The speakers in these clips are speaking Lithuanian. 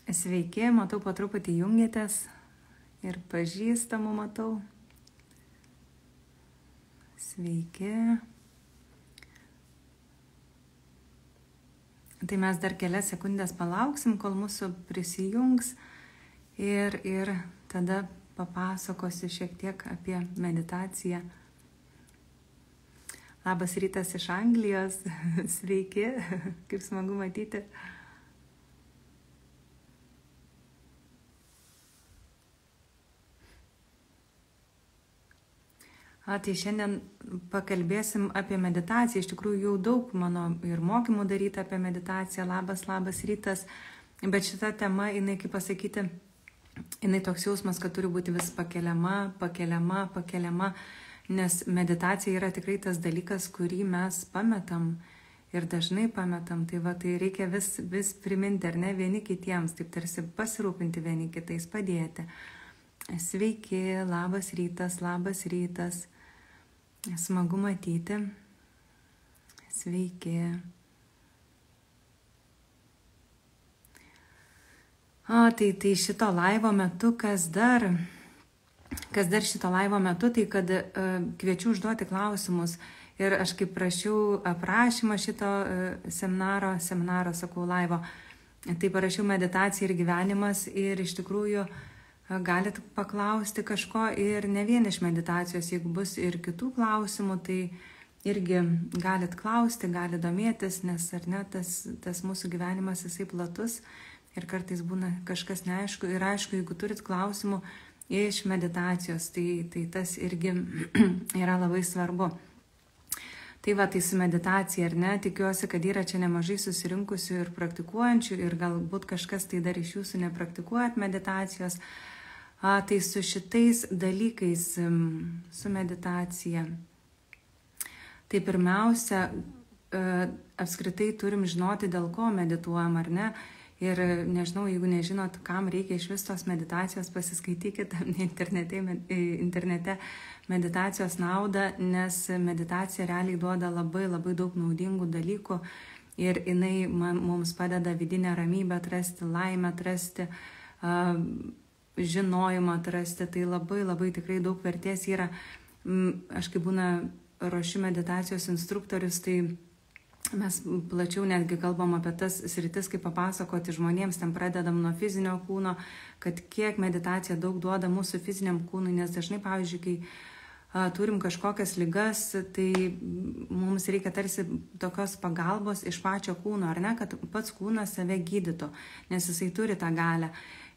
Sveiki, matau, po truputį jungiatės ir pažįstamų matau. Sveiki. Tai mes dar kelias sekundės palauksim, kol mūsų prisijungs ir tada papasakosiu šiek tiek apie meditaciją. Labas rytas iš Anglijos. Sveiki, kaip smagu matyti. Tai šiandien pakalbėsim apie meditaciją. Iš tikrųjų jau daug mano ir mokymų daryta apie meditaciją. Labas rytas. Bet šita tema, jinai, kaip pasakyti, jinai toks jausmas, kad turi būti vis pakeliama, nes meditacija yra tikrai tas dalykas, kurį mes pametam ir dažnai pametam. Tai reikia vis priminti, ar ne, vieni kitiems, taip tarsi pasirūpinti vieni kitais, padėti. Sveiki, labas rytas. Smagu matyti. Sveiki. Tai šito laivo metu, kas dar šito laivo metu, tai kad kviečiu užduoti klausimus. Ir aš kaip prašiau aprašymą šito seminaro, sakau, laivo, tai parašiau meditacija ir gyvenimas ir iš tikrųjų galit paklausti kažko ir ne vien iš meditacijos, jeigu bus ir kitų klausimų, tai irgi galit klausti, galit domėtis, nes ar ne, tas mūsų gyvenimas jisai platus ir kartais būna kažkas neaišku. Ir aišku, jeigu turit klausimų iš meditacijos, tai tas irgi yra labai svarbu. Tai su meditacija, ar ne, tikiuosi, kad yra čia nemažai susirinkusių ir praktikuojančių ir galbūt kažkas tai dar iš jūsų nepraktikuojat meditacijos. Tai su šitais dalykais, su meditacija. Tai pirmiausia, apskritai turim žinoti, dėl ko medituojam, ar ne. Ir nežinau, jeigu nežinot, kam reikia iš vis tos meditacijos, pasiskaitykit internete meditacijos naudą, nes meditacija realiai duoda labai daug naudingų dalykų ir jinai mums padeda vidinę ramybę atrasti, laimę atrasti, žinojimą atrasti. Tai labai tikrai daug vertės yra. Aš kaip būna ruošiu meditacijos instruktorius, tai mes plačiau netgi kalbam apie tas sritis, kaip papasakoti žmonėms, ten pradedam nuo fizinio kūno, kad kiek meditacija daug duoda mūsų fiziniam kūnui, nes dažnai, pavyzdžiui, kai turim kažkokias ligas, tai mums reikia tarsi tokios pagalbos iš pačio kūno, ar ne, kad pats kūnas save gydytų, nes jisai turi tą galią.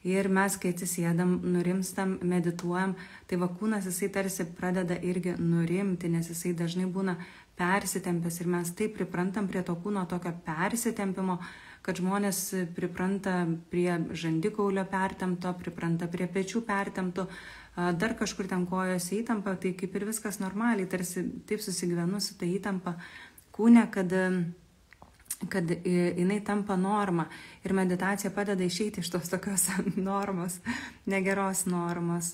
Ir mes, kai atsisėdam, nurimstam, medituojam, tai kūnas jisai tarsi pradeda irgi nurimti, nes jisai dažnai būna persitempęs ir mes taip priprantam prie to kūno tokio persitempimo, kad žmonės pripranta prie žandikaulio pertempto, pripranta prie pečių pertemptų, dar kažkur ten kojose įtampa, tai kaip ir viskas normaliai, tarsi taip susigyvenu su ta įtampa kūne, kad jinai tampa norma ir meditacija padeda išeiti iš tos tokios normos, negeros normos.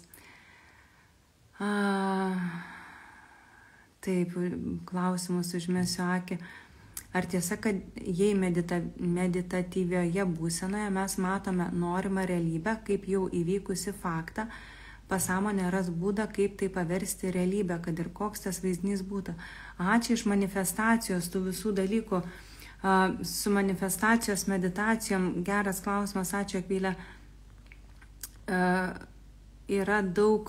Taip, klausimus užmesiu akį. Ar tiesa, kad jei meditatyvioje būsenoje mes matome norimą realybę kaip jau įvykusi faktą, pasąmonė ras būdą, kaip tai paversti realybę, kad ir koks tas vaizdinys būtų. Ačiū iš manifestacijos tų visų dalykų. Su manifestacijos meditacijom, geras klausimas, ačiū Akvilė, yra daug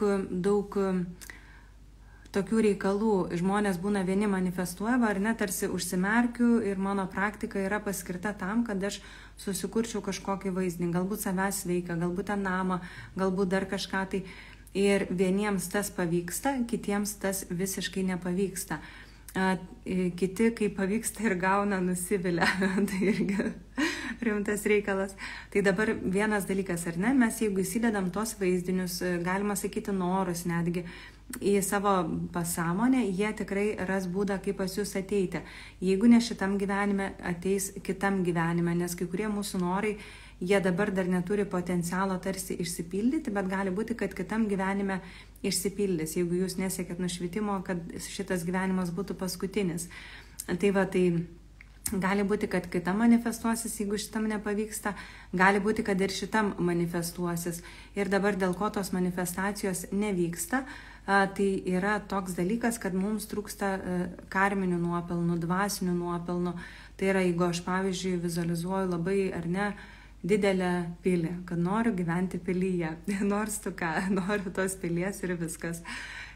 tokių reikalų. Žmonės būna vieni manifestuoja, ar ne, tarsi užsimerkiu ir mano praktika yra paskirta tam, kad aš susikurčiau kažkokį vaizdinį, galbūt savęs veiką, galbūt tą namą, galbūt dar kažką tai. Ir vieniems tas pavyksta, kitiems tas visiškai nepavyksta. Kiti, kai pavyksta ir gauna, nusivilia. Tai irgi rimtas reikalas. Tai dabar vienas dalykas, ar ne, mes jeigu įsidedam tos vaizdinius, galima sakyti norus netgi į savo pasąmonę, jie tikrai ras būdą, kaip pas jūs ateiti. Jeigu ne šitam gyvenime, ateis kitam gyvenime, nes kai kurie mūsų norai, jie dabar dar neturi potencialo tarsi išsipildyti, bet gali būti, kad kitam gyvenime išsipildys, jeigu jūs nesiekėt nušvitimo, kad šitas gyvenimas būtų paskutinis. Tai Gali būti, kad kitam manifestuosis, jeigu šitam nepavyksta, gali būti, kad ir šitam manifestuosis. Ir dabar dėl ko tos manifestacijos nevyksta, tai yra toks dalykas, kad mums trūksta karminių nuopelnų, dvasinių nuopelnų. Tai yra, jeigu aš, pavyzdžiui, vizualizuoju labai ar ne didelę pilį, kad noriu gyventi pilyje, nors tu ką, noriu tos pilies ir viskas.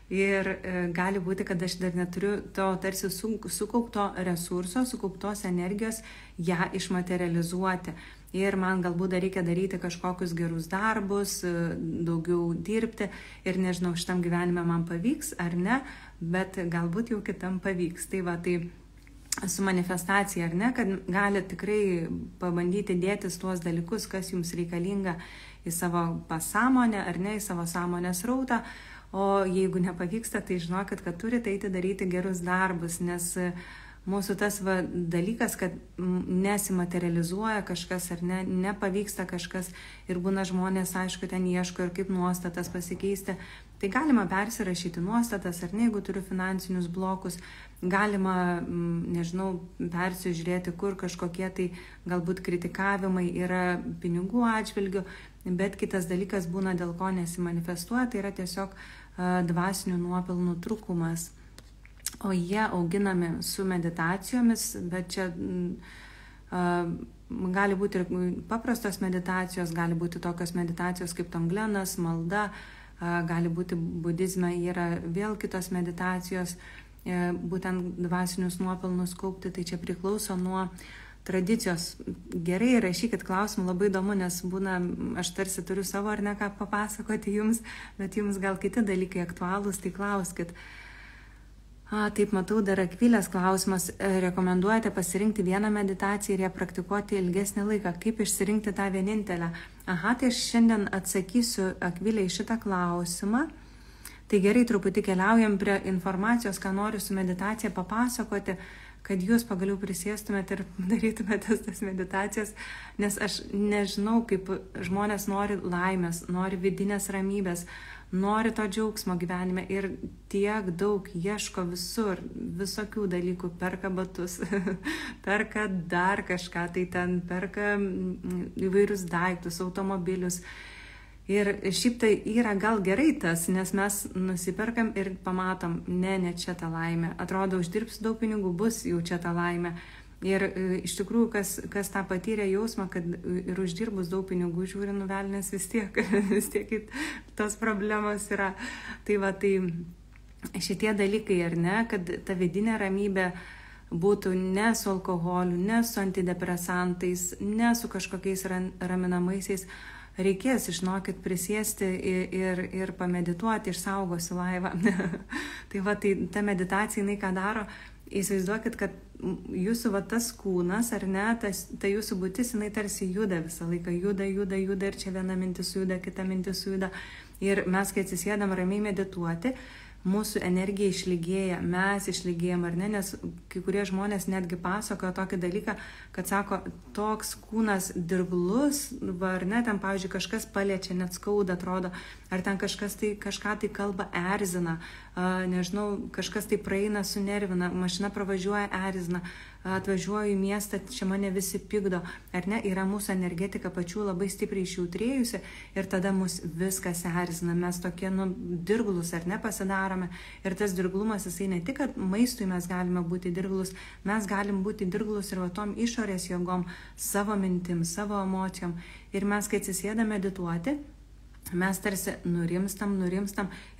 Ir gali būti, kad aš dar neturiu to tarsi sukaupto resurso, sukauptos energijos ją išmaterializuoti. Ir man galbūt dar reikia daryti kažkokius gerus darbus, daugiau dirbti ir nežinau, šitam gyvenime man pavyks ar ne, bet galbūt jau kitam pavyks. Tai va, tai su manifestacija ar ne, kad gali tikrai pabandyti dėtis tuos dalykus, kas jums reikalinga į savo pasąmonę ar ne, į savo sąmonės rautą. O jeigu nepavyksta, tai žinokit, kad turite eiti daryti gerus darbus, nes mūsų tas dalykas, kad nesimaterializuoja kažkas ar ne, nepavyksta kažkas ir būna žmonės, aišku, ten ieško ir kaip nuostatas pasikeisti. Tai galima persirašyti nuostatas ar ne, jeigu turiu finansinius blokus, galima, nežinau, persižiūrėti, kur kažkokie tai galbūt kritikavimai yra pinigų atžvilgių, bet kitas dalykas būna, dėl ko nesimanifestuoja, tai yra tiesiog dvasinių nuopelnų trūkumas. O jie auginami su meditacijomis, bet čia gali būti ir paprastos meditacijos, gali būti tokios meditacijos kaip tonglenas, malda, gali būti budizme yra vėl kitos meditacijos, būtent dvasinius nuopelnus kaupti, tai čia priklauso nuo tradicijos. Gerai, rašykit klausimų, labai įdomu, nes būna, aš tarsi turiu savo ar ne ką papasakoti jums, bet jums gal kiti dalykai aktualūs, tai klauskit. Taip, matau, dar Akvilės klausimas. Rekomenduojate pasirinkti vieną meditaciją ir ją praktikuoti ilgesnį laiką. Kaip išsirinkti tą vienintelę? Tai aš šiandien atsakysiu Akvilė į šitą klausimą. Tai gerai, truputį keliaujam prie informacijos, ką noriu su meditacija papasakoti, kad jūs pagaliau prisėstumėte ir darytumėte tas meditacijas, nes aš nežinau, kaip žmonės nori laimės, nori vidinės ramybės, nori to džiaugsmo gyvenime ir tiek daug ieško visur, visokių dalykų, perka batus, perka dar kažką, tai ten perka įvairius daiktus, automobilius. Ir šiaip tai yra gal gerai tas, nes mes nusiperkam ir pamatom, ne čia ta laimė. Atrodo, uždirbsiu daug pinigų, bus jau čia ta laimė. Ir iš tikrųjų, kas tą patyrė jausmą, kad ir uždirbus daug pinigų, žiūri, nuvelnės vis tiek tos problemos yra. Tai va, tai šitie dalykai, ar ne, kad ta vidinė ramybė būtų ne su alkoholiu, ne su antidepresantais, ne su kažkokiais raminamaisiais, reikės, žinokit, prisėsti ir pamedituoti, išsaugosiu laivą. Tai va, tai ta meditacija, jinai ką daro, įsivaizduokit, kad jūsų tas kūnas, ar ne, ta jūsų būtis, jinai tarsi juda visą laiką, juda ir čia viena mintis sujuda, kita mintis sujuda. Ir mes, kai atsisėdam ramiai medituoti, mūsų energija išlygėja, mes išlygėjam, ar ne, nes kai kurie žmonės netgi pasakojo tokį dalyką, kad sako, toks kūnas dirglus, ar ne, ten, pavyzdžiui, kažkas paliečia, net skauda atrodo, ar ten kažkas tai kažką tai kalba erzina, nežinau, kažkas tai praeina, sunervina, mašina pravažiuoja, erzina, atvažiuoju į miestą, čia mane visi pykdo, ar ne, yra mūsų energetika pačių labai stipriai išjautrėjusi ir tada mus viskas erzina, mes tokie, dirglus, ar ne, pasidarome. Ir tas dirglumas, jisai ne tik, kad maistui mes galime būti dirglus, mes galim būti dirglus ir va tom išorės jėgom, savo mintim, savo emocijom. Ir mes, kai atsisėdame medituoti, mes tarsi nurimstam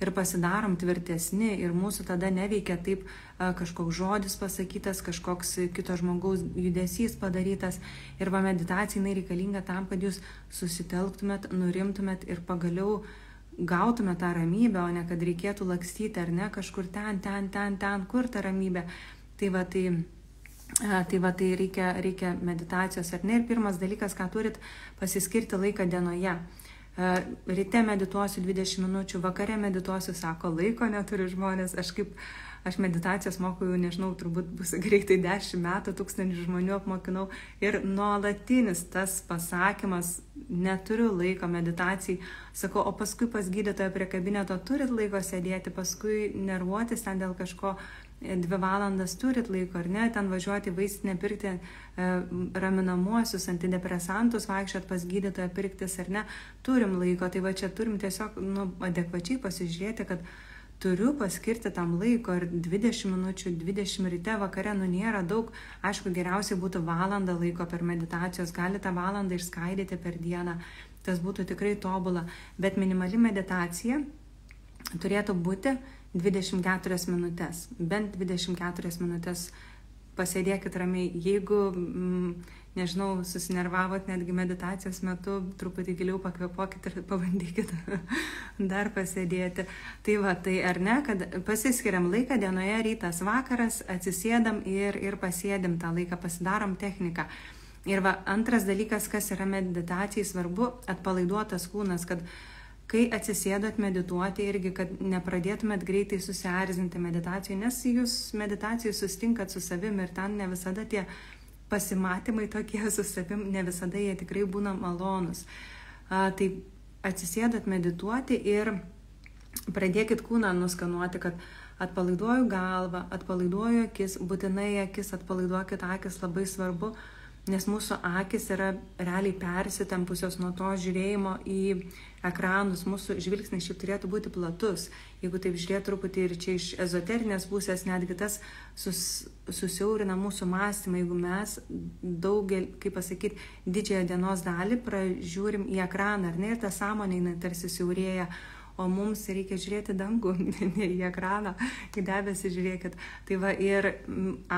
ir pasidarom tvirtesni ir mūsų tada neveikia taip kažkoks žodis pasakytas, kažkoks kito žmogaus judesys padarytas. Ir va, meditacija jinai reikalinga tam, kad jūs susitelktumėt, nurimtumėt ir pagaliau gautumėt tą ramybę, o ne kad reikėtų lakstyti, ar ne, kažkur ten, kur ta ramybė. Tai va, tai reikia meditacijos, ar ne. Ir pirmas dalykas, ką turit, pasiskirti laiką dienoje. Ryte medituosiu 20 minučių, vakare medituosiu, sako, laiko neturi žmonės. Aš meditacijos moku jau, nežinau, turbūt bus greitai 10 metų, 1000 žmonių apmokinau ir nuolatinis tas pasakymas, neturiu laiko meditacijai. Sakau, o paskui pas gydytoją prie kabineto turit laiko sėdėti, paskui nervuotis ten dėl kažko. 2 valandas turit laiko, ar ne, ten važiuoti vaistinę pirkti raminamuosius, antidepresantus, vaikščiot pas gydytoją pirktis, ar ne, turim laiko, tai va čia turim tiesiog adekvačiai pasižiūrėti, kad turiu paskirti tam laiko ir 20 minučių, 20 ryte, vakare, nėra daug, aišku, geriausiai būtų valandą laiko per meditacijos, gali tą valandą išskaidyti per dieną, tas būtų tikrai tobula, bet minimali meditacija turėtų būti 24 minutės, bent 24 minutės pasėdėkit ramiai, jeigu, nežinau, susinervavot netgi meditacijos metu, truputį giliau pakvėpuokit ir pabandykit dar pasėdėti. Tai va, tai ar ne, kad pasiskiriam laiką dienoje, rytas, vakaras, atsisėdam ir pasėdim tą laiką, pasidarom techniką. Ir va, antras dalykas, kas yra meditacijai svarbu, atpalaiduotas kūnas, kad kai atsisėdot medituoti irgi, kad nepradėtumėt greitai susierzinti meditacijai, nes jūs meditacijai sustinkat su savim ir ten ne visada tie pasimatymai tokie su savim, ne visada jie tikrai būna malonus. Tai atsisėdot medituoti ir pradėkit kūną nuskanuoti, kad atpalaiduoju galvą, atpalaiduoju akis, būtinai akis, atpalaiduokit akis, labai svarbu, nes mūsų akis yra realiai persitempusios nuo to žiūrėjimo į ekranus, mūsų žvilgsnis šiaip turėtų būti platus. Jeigu taip žiūrėt truputį ir čia iš ezoterinės pusės, netgi tas susiaurina mūsų mąstymą, jeigu mes kaip pasakyti, didžiąją dienos dalį pražiūrim į ekraną, ar ne, ir ta sąmonė tarsi siaurėja, o mums reikia žiūrėti dangų, ne į ekraną, į debesį žiūrėkit. Tai va, ir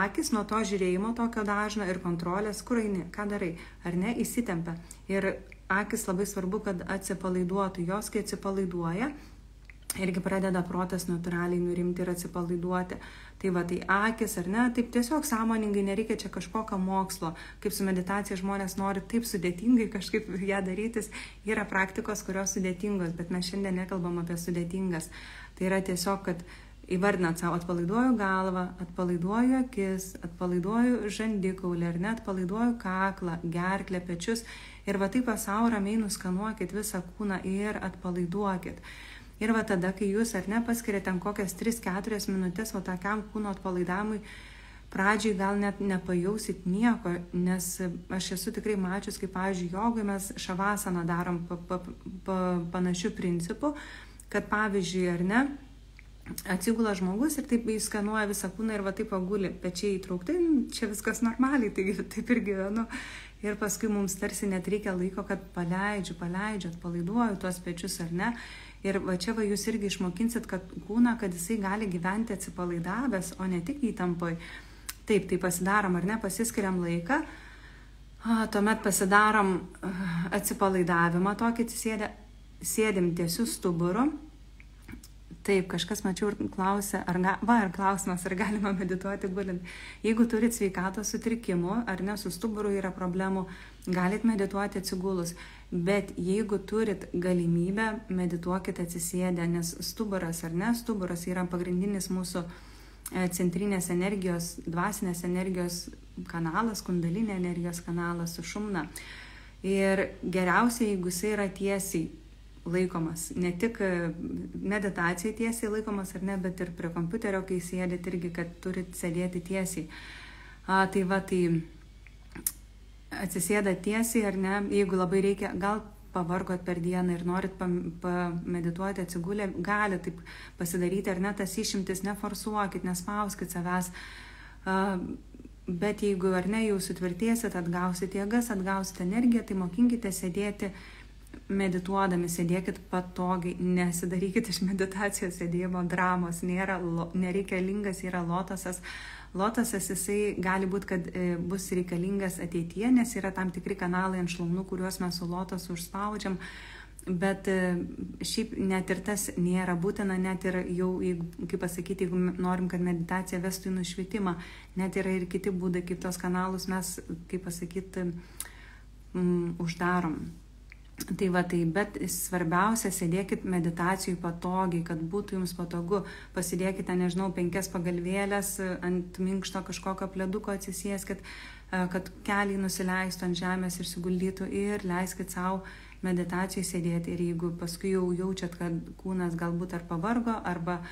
akis nuo to žiūrėjimo tokio dažno ir kontrolės, kur eini, ką darai, ar ne, įsitempia. Ir akis labai svarbu, kad atsipalaiduotų, jos kai atsipalaiduoja, irgi pradeda protas natūraliai nurimti ir atsipalaiduoti. Tai va, tai akis, ar ne, taip tiesiog sąmoningai, nereikia čia kažkokio mokslo, kaip su meditacija žmonės nori taip sudėtingai kažkaip ją darytis, yra praktikos, kurios sudėtingos, bet mes šiandien nekalbam apie sudėtingas. Tai yra tiesiog, kad įvardinat savo, atpalaiduoju galvą, atpalaiduoju akis, atpalaiduoju žandikaulį, ar ne, atpalaiduoju kaklą, gerklę, pečius ir va taip pasaulio ramiai nuskanuokit visą kūną ir atpalaiduokit. Ir va tada, kai jūs ar ne paskiriate ten kokias 3-4 minutės va tokiam kūno atpalaidavimui, pradžiai gal net nepajausit nieko, nes aš esu tikrai mačius, kaip, pavyzdžiui, jogai mes šavasaną darom panašių principų, kad, pavyzdžiui, ar ne, atsigula žmogus ir taip įskanuoja visą kūną ir va taip paguli, pečiai įtraukti, čia viskas normaliai, taigi taip ir gyvenu. Ir paskui mums tarsi net reikia laiko, kad paleidžiu, atpalaiduoju tuos pečius, ar ne. Ir va čia va jūs irgi išmokinsit, kad kūną, kad jisai gali gyventi atsipalaidavęs, o ne tik įtampoj. Taip, tai pasidarom, ar ne, pasiskiriam laiką, tuomet pasidarom atsipalaidavimą tokį, sėdim tiesiu stuburu. Taip, kažkas mačiau ir klausė, ir klausimas, ar galima medituoti gulint. Jeigu turit sveikatos sutrikimų, ar ne, su stuburu yra problemų, galit medituoti atsigulus. Bet jeigu turit galimybę, medituokit atsisėdę, nes stuburas, ar ne, stuburas yra pagrindinis mūsų centrinės energijos, dvasinės energijos kanalas, kundalinė energijos kanalas sušumna. Ir geriausia, jeigu jisai yra tiesiai laikomas, ne tik meditacijai tiesiai laikomas, ar ne, bet ir prie kompiuterio, kai sėdėt irgi, kad turit sėdėti tiesiai. Tai va, tai atsisėda tiesiai, ar ne, jeigu labai reikia, gal pavargot per dieną ir norit pamedituoti atsigulę, gali taip pasidaryti, ar ne, tas išimtis neforsuokit, nespauskit savęs, bet jeigu, ar ne, jau sutvirtėsit, atgausit jėgas, atgausit energiją, tai mokinkite sėdėti medituodami, sėdėkit patogiai, nesidarykit iš meditacijos sėdėjimo dramos, nereikalingas yra lotosas. Lotosas jisai gali būti, kad bus reikalingas ateityje, nes yra tam tikri kanalai ant šlaunų, kuriuos mes su lotosu užspaudžiam, bet šiaip net ir tas nėra būtina, net ir jau, kaip pasakyti, jeigu norim, kad meditacija vestų į nušvitimą, net yra ir kiti būdai, kaip tos kanalus mes, kaip pasakyti, uždarom. Tai va, tai, bet svarbiausia, sėdėkit meditacijų patogiai, kad būtų jums patogu, pasidėkite, nežinau, 5 pagalvėlės, ant minkšto kažkokio pleduko atsisėskit, kad keliai nusileistų ant žemės ir siguldytų ir leiskit savo meditacijai sėdėti. Ir jeigu paskui jau jaučiat, kad kūnas galbūt ar pavargo, arba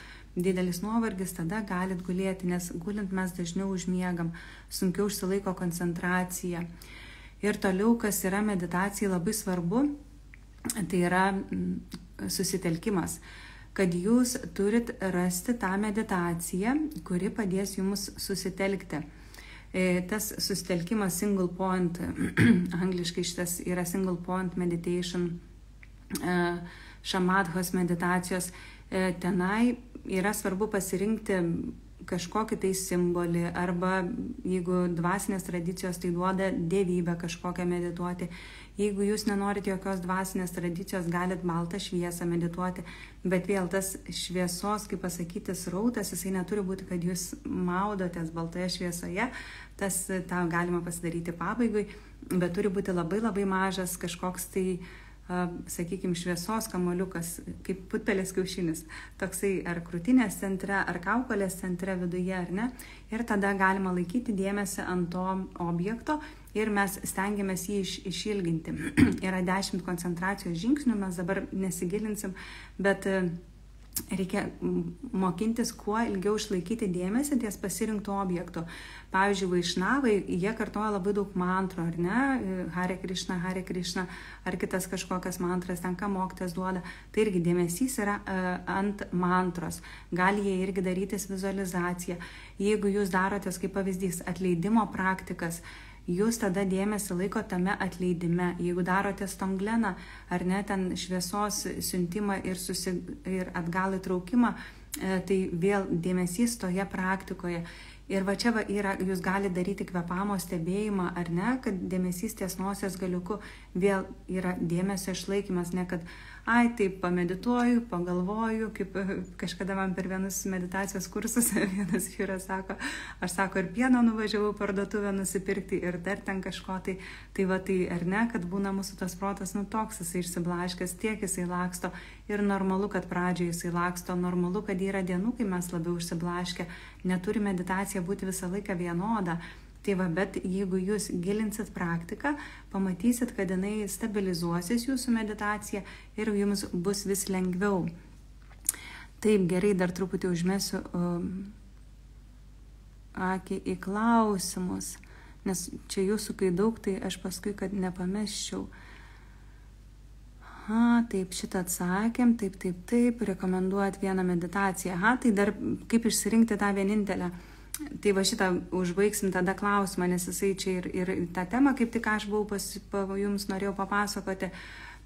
didelis nuovargis, tada galit gulėti, nes gulint mes dažniau užmiegam, sunkiau išsilaiko koncentracija. Ir toliau, kas yra meditacijai labai svarbu, tai yra susitelkimas, kad jūs turit rasti tą meditaciją, kuri padės jums susitelkti. Tas susitelkimas single point, angliškai šitas yra single point meditation, šamadhos meditacijos, tenai yra svarbu pasirinkti kažkokį tai simbolį, arba jeigu dvasinės tradicijos tai duoda dievybę kažkokią medituoti. Jeigu jūs nenorite jokios dvasinės tradicijos, galit baltą šviesą medituoti, bet vėl tas šviesos, kaip pasakyti, srautas, jisai neturi būti, kad jūs maudotės baltoje šviesoje, tas tą galima pasidaryti pabaigui, bet turi būti labai labai mažas kažkoks tai, sakykime, šviesos kamuoliukas, kaip putpelės kiaušinis, toksai ar krūtinės centre, ar kaukolės centre viduje, ar ne, ir tada galima laikyti dėmesį ant to objekto ir mes stengiamės jį išilginti. Yra 10 koncentracijos žingsnių, mes dabar nesigilinsim, bet reikia mokintis kuo ilgiau išlaikyti dėmesį ties pasirinktų objektų. Pavyzdžiui, vaišnavai, jie kartoja labai daug mantrų, ar ne? Hare Krishna, ar kitas kažkokias mantras, ten ką mokytojas duoda. Tai irgi dėmesys yra ant mantros. Gali jie irgi darytis vizualizaciją. Jeigu jūs darotės, kaip pavyzdys, atleidimo praktikas, jūs tada dėmesį laiko tame atleidime. Jeigu darotės tongleną, ar ne, ten šviesos siuntimą ir atgal įtraukimą, tai vėl dėmesys toje praktikoje. Ir va čia yra, jūs galite daryti kvėpamo stebėjimą, ar ne, kad dėmesys ties nosies galiuku vėl yra dėmesio išlaikymas, ne kad, taip pamedituoju, pagalvoju, kaip kažkada man per vienus meditacijos kursus vienas vyras sako, aš sako, ir pieno nuvažiavau parduotuvę nusipirkti ir dar ten kažko, tai va tai, ar ne, kad būna mūsų tas protas, toks jisai išsiblaškęs, tiek jisai laksto ir normalu, kad pradžioje jisai laksto, normalu, kad yra dienų, kai mes labiau išsiblaškę, neturi meditacija būti visą laiką vienoda. Tai va, bet jeigu jūs gilinsit praktiką, pamatysit, kad jinai stabilizuosis jūsų meditacija ir jums bus vis lengviau. Taip, gerai, dar truputį užmesiu akį į klausimus, nes čia jūsų kai daug, tai aš paskui, kad nepamesčiau. Taip, šitą atsakėm, taip, rekomenduojat vieną meditaciją. Tai dar kaip išsirinkti tą vienintelę. Tai va šitą užbaigsim tada klausimą, nes jisai čia ir tą temą, kaip tik aš buvau jums norėjau papasakoti.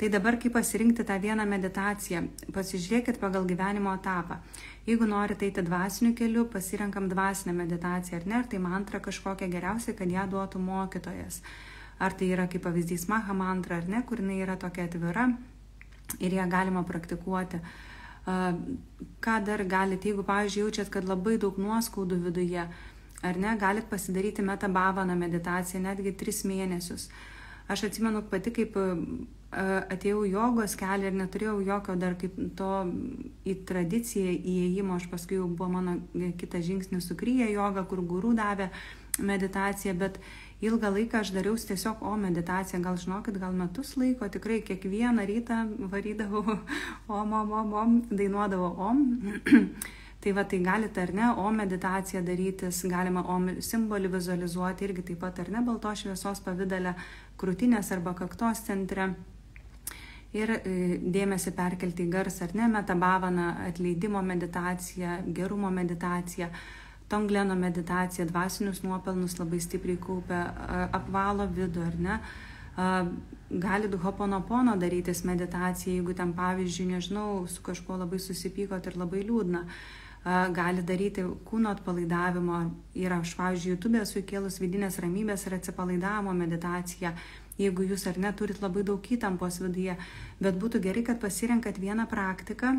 Tai dabar kaip pasirinkti tą vieną meditaciją. Pasižiūrėkit pagal gyvenimo etapą. Jeigu norite eiti dvasiniu keliu, pasirenkam dvasinę meditaciją, ar ne, ar tai mantra kažkokia geriausia, kad ją duotų mokytojas. Ar tai yra kaip pavyzdys Maha mantra, ar ne, kur jinai yra tokia atvira ir ją galima praktikuoti. Ką dar galite, jeigu, pavyzdžiui, jaučiat, kad labai daug nuoskaudų viduje, ar ne, galit pasidaryti Meta Bhavana meditaciją netgi 3 mėnesius. Aš atsimenu pati, kaip atėjau jogos kelią ir neturėjau jokio dar kaip to į tradiciją įėjimo, aš paskui jau buvo mano kitas žingsnis su Kriya joga, kur guru davė meditaciją, bet ilgą laiką aš dariausi tiesiog meditaciją, gal žinokit, gal metus laiko, tikrai kiekvieną rytą varydavau om, dainuodavau om. Tai va, tai galite, ar ne, meditaciją darytis, galima simbolį vizualizuoti irgi taip pat, ar ne, baltos šviesos pavidale, krūtinės arba kaktos centre. Ir dėmesį perkelti į garsą, ar ne, Meta Bhavana, atleidimo meditacija, gerumo meditacija, Tongleno meditacija, dvasinius nuopelnus labai stipriai kaupia, apvalo vidų, ar ne. Galit Hoponopono darytis meditaciją, jeigu ten, pavyzdžiui, nežinau, su kažkuo labai susipykot ir labai liūdna. Gali daryti kūno atpalaidavimo. Ir aš, pavyzdžiui, YouTube esu įkėlus vidinės ramybės ir atsipalaidavimo meditaciją, jeigu jūs ar ne turit labai daug įtampos viduje. Bet būtų gerai, kad pasirenkat vieną praktiką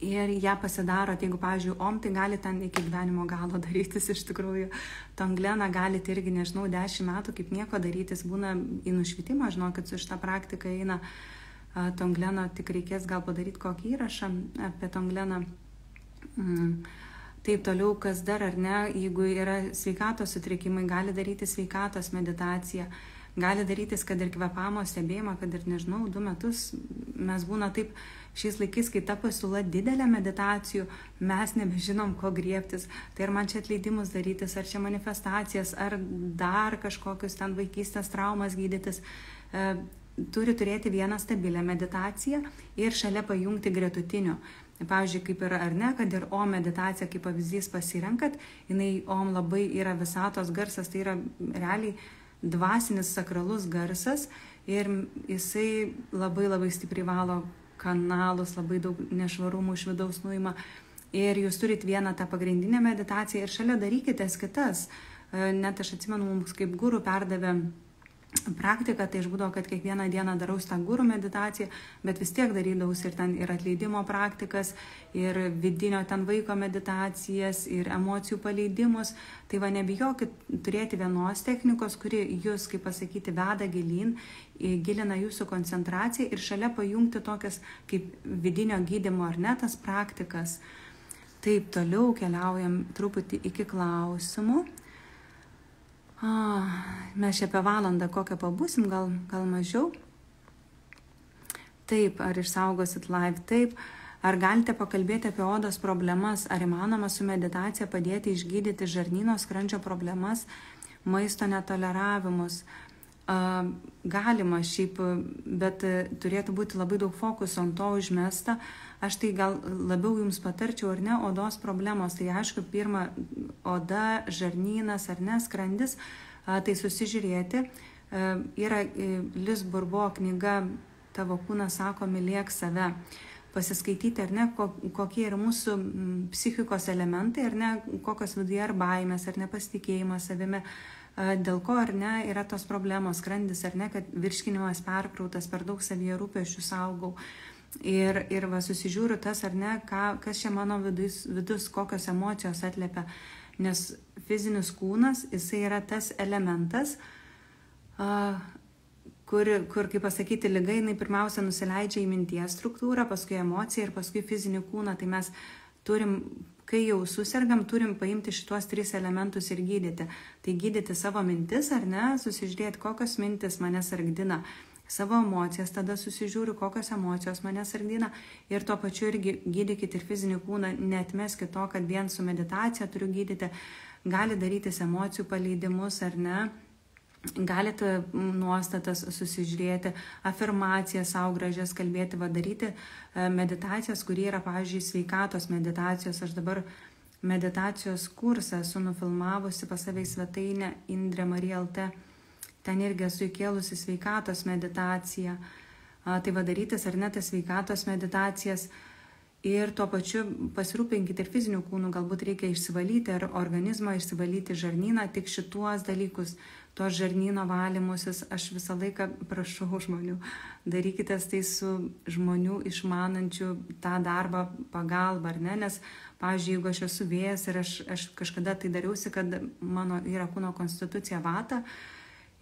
ir ją pasidarot. Jeigu, pavyzdžiui, tai gali ten iki gyvenimo galo darytis iš tikrųjų. Tongleną galite irgi, nežinau, 10 metų kaip nieko darytis, būna į nušvitimą, žinau, kad su šitą praktiką eina. Tongleno tik reikės gal padaryti kokį įrašą apie Tongleną. Taip, toliau, kas dar, ar ne, jeigu yra sveikatos sutrikimai, gali daryti sveikatos meditaciją. gali darytis, kad ir kvepamo stebėjimą, kad ir, nežinau, 2 metus mes būna taip šiais laikais, kai ta pasiūla didelė meditacijų, mes nebežinom, ko griebtis. Tai ar man čia atleidimus darytis, ar čia manifestacijas, ar dar kažkokius ten vaikystės traumas gydytis. Turi turėti vieną stabilę meditaciją ir šalia pajungti gretutinių. Pavyzdžiui, kaip yra ar ne, kad ir OM meditacija, kaip pavyzdys pasirenkat, jinai OM labai yra visatos garsas, tai yra realiai dvasinis sakralus garsas ir jisai labai labai stipriai valo kanalus, labai daug nešvarumų iš vidaus nuima. Ir jūs turit vieną tą pagrindinę meditaciją ir šalia darykitės kitas. Net aš atsimenu, mums kaip guru perdavė praktika, tai aš būdavo, kad kiekvieną dieną daraus tą guru meditaciją, bet vis tiek darydaus ir ten ir atleidimo praktikas, ir vidinio ten vaiko meditacijas, ir emocijų paleidimus. Tai va, nebijokit turėti vienos technikos, kuri jūs, kaip pasakyti, veda gilin, gilina jūsų koncentraciją ir šalia pajungti tokias kaip vidinio gydymo ar ne tas praktikas. Taip, toliau keliaujam truputį iki klausimų. Mes čia apie valandą kokią pabūsim, gal mažiau. Taip, ar išsaugosit live? Taip. Ar galite pakalbėti apie odos problemas? Ar įmanoma su meditacija padėti išgydyti žarnyno skrandžio problemas, maisto netoleravimus? Galima šiaip, bet turėtų būti labai daug fokuso ant to užmesta. Aš tai gal labiau jums patarčiau, ar ne, odos problemos. Tai aišku, pirma, oda, žarnynas, ar ne, skrandis, tai susižiūrėti. Yra Liz Bourbeau knyga Tavo kūnas sako, mylėk save. Pasiskaityti, ar ne, kokie yra mūsų psichikos elementai, ar ne, kokios viduje ar baimės, ar nepasitikėjimas savimi. Dėl ko, ar ne, yra tos problemos, skrandis, ar ne, kad virškinimas perkrautas, per daug savyje rūpesčių saugau. Ir va, susižiūriu tas, ar ne, kas čia mano vidus, kokios emocijos atliepia. Nes fizinis kūnas, jisai yra tas elementas, kur, kaip pasakyti, liga, jinai pirmiausia nusileidžia į minties struktūrą, paskui emociją ir paskui fizinį kūną. Tai mes turim, kai jau susirgam, turim paimti šitos 3 elementus ir gydyti. Tai gydyti savo mintis, ar ne, susižiūrėti, kokios mintis mane sargdina. Savo emocijas, tada susižiūriu, kokios emocijos mane sargdina ir tuo pačiu irgi gydykit ir fizinį kūną, neatmeskit to, kad vien su meditacija turiu gydyti, gali darytis emocijų paleidimus ar ne, galite nuostatas susižiūrėti, afirmacijas savo gražias kalbėti, daryti meditacijas, kurie yra, pavyzdžiui, sveikatos meditacijos. Aš dabar meditacijos kursą esu nufilmavusi pas save į svetainę Indrė Marija LT. Ten irgi esu įkėlusi sveikatos meditaciją. Tai darytis ar ne tas sveikatos meditacijas ir tuo pačiu pasirūpinkite ir fizinių kūnų, galbūt reikia išsivalyti ar organizmą, išsivalyti žarnyną, tik šituos dalykus, tos žarnyno valymusis, aš visą laiką prašau žmonių, darykite tai su žmonių išmanančių tą darbą pagalbą, ar ne, nes, pavyzdžiui, jeigu aš esu vėjas ir aš kažkada tai dariausi, kad mano yra kūno konstitucija vata,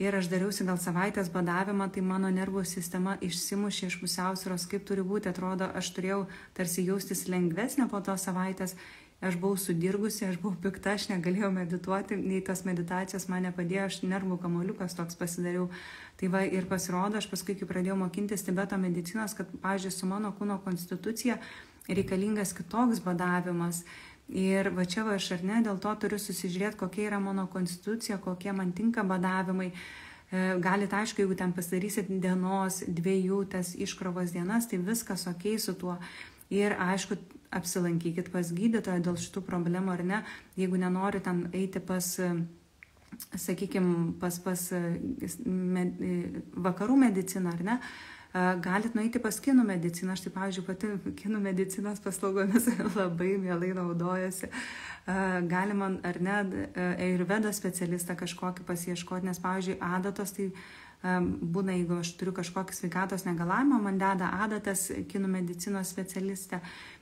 ir aš dariausi gal savaitės badavimą, tai mano nervų sistema išsimušė iš pusiausvyros, kaip turi būti, atrodo, aš turėjau tarsi jaustis lengvesnė po tos savaitės, aš buvau sudirgusi, aš buvau pikta, aš negalėjau medituoti, nei tos meditacijos man nepadėjo, aš nervų kamuoliukas toks pasidariau. Tai va ir pasirodo, aš paskui, kai pradėjau mokintis Tibeto medicinos, kad, pavyzdžiui, su mano kūno konstitucija reikalingas kitoks badavimas. Ir va čia va aš ar ne, dėl to turiu susižiūrėti, kokia yra mano konstitucija, kokie man tinka badavimai. Galite, aišku, jeigu ten pasidarysit dienos, 2 tas iškrovos dienas, tai viskas ok su tuo. Ir aišku, apsilankykit pas gydytoją dėl šitų problemų ar ne. Jeigu nenori ten eiti pas, sakykime, pas vakarų mediciną ar ne, galit nueiti pas kinų mediciną. Aš tai, pavyzdžiui, pati kinų medicinos paslaugomis labai mielai naudojuosi. Galima, ar ne, Ayurvedos specialistą kažkokį pasiieškoti, nes, pavyzdžiui, adatos, tai būna, jeigu aš turiu kažkokį sveikatos negalavimą, man deda adatas kinų medicinos specialistė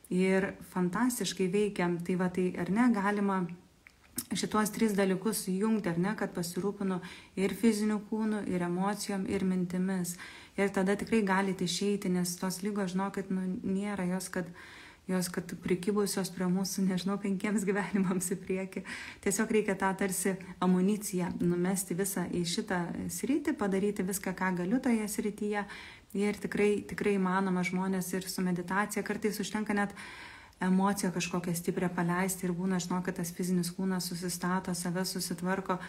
ir fantastiškai veikia. Tai va, tai ar ne, galima šituos 3 dalykus jungti, ar ne, kad pasirūpinu ir fiziniu kūnu, ir emocijom, ir mintimis. Ir tada tikrai galite išeiti, nes tos lygos, žinokit, nėra jos, kad jos kad prikibusios prie mūsų, nežinau, 5 gyvenimams į priekį. Tiesiog reikia tą tarsi amuniciją numesti visą į šitą sritį, padaryti viską, ką galiu toje srityje. Ir tikrai įmanoma žmonės ir su meditacija, kartais užtenka net emociją kažkokią stiprią paleisti ir būna, žinau, kad tas fizinis kūnas susistato, save susitvarko,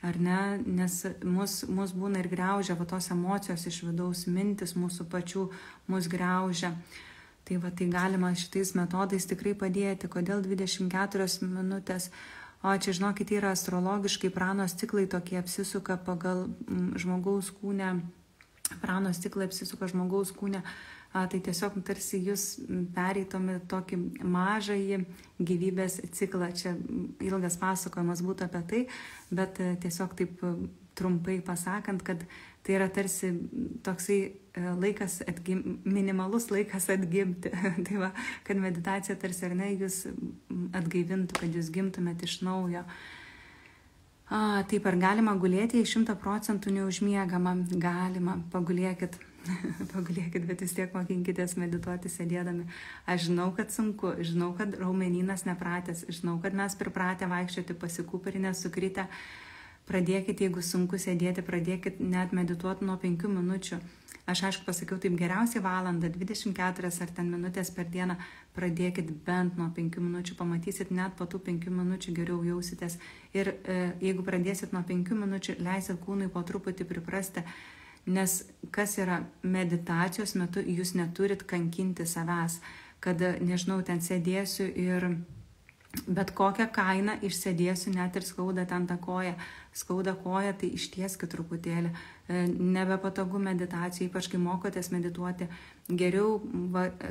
ar ne, nes mus būna ir griaužia, va tos emocijos iš vidaus, mintis mūsų pačių mus griaužia. Tai galima šitais metodais tikrai padėti. Kodėl 24 minutės? O čia, žinokit, yra astrologiškai pranos ciklai tokie apsisuka pagal žmogaus kūne, pranos ciklai apsisuka žmogaus kūne. Tai tiesiog tarsi jūs pereitomi tokį mažąjį gyvybės ciklą. Čia ilgas pasakojimas būtų apie tai, bet tiesiog taip trumpai pasakant, kad tai yra tarsi toksai laikas, minimalus laikas atgimti. Tai va, kad meditacija tarsi ar ne jūs atgaivintų, kad jūs gimtumėt iš naujo. Taip, ar galima gulėti, jei 100% neužmiegama? Galima, pagulėkit, bet vis tiek mokinkitės medituoti sėdėdami. Aš žinau, kad sunku, žinau, kad raumenynas nepratęs, žinau, kad mes pripratę vaikščioti pasikūperinę, sukritę. Pradėkit, jeigu sunku sėdėti, pradėkit net medituoti nuo 5 minučių. Aš aišku pasakiau taip, geriausiai valandą, 24 ar ten minutės per dieną, pradėkit bent nuo 5 minučių, pamatysit, net po tų 5 minučių geriau jausitės. Ir jeigu pradėsit nuo 5 minučių, leisit kūnui po truputį priprasti, nes kas yra meditacijos metu, jūs neturit kankinti savęs, kad, nežinau, ten sėdėsiu ir bet kokią kainą išsėdėsiu, net ir skauda ten tą koją. Skauda koja, tai ištieskit truputėlį. Nebepatogu meditacijai, ypač kai mokotės medituoti. Geriau,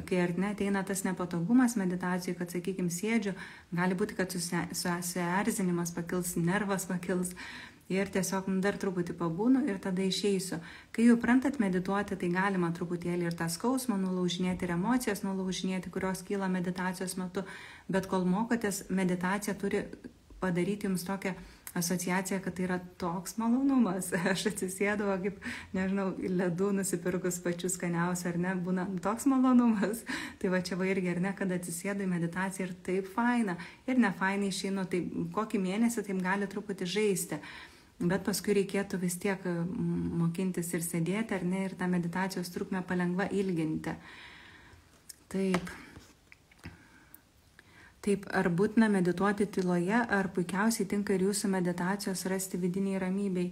kai ar ne, ateina tas nepatogumas meditacijai, kad, sakykime, sėdžiu, gali būti, kad susierzinimas pakils, nervas pakils. Ir tiesiog dar truputį pabūnu ir tada išeisiu. Kai jau prantat medituoti, tai galima truputėlį ir tą skausmą nulaužinėti, ir emocijas nulaužinėti, kurios kyla meditacijos metu. Bet kol mokotės, meditacija turi padaryti jums tokią asociaciją, kad tai yra toks malonumas. Aš atsisėdau, kaip, nežinau, ledų nusipirkus pačius skaniausią, ar ne, būna toks malonumas. Tai va čia va irgi, ar ne, kad atsisėdau į meditaciją ir taip faina. Ir ne fainai išeinu, tai kokį mėnesį taip gali truputį žaisti. Bet paskui reikėtų vis tiek mokintis ir sėdėti, ar ne, ir tą meditacijos trukmę palengva ilginti. Taip, ar būtina medituoti tyloje, ar puikiausiai tinka ir jūsų meditacijos rasti vidiniai ramybei?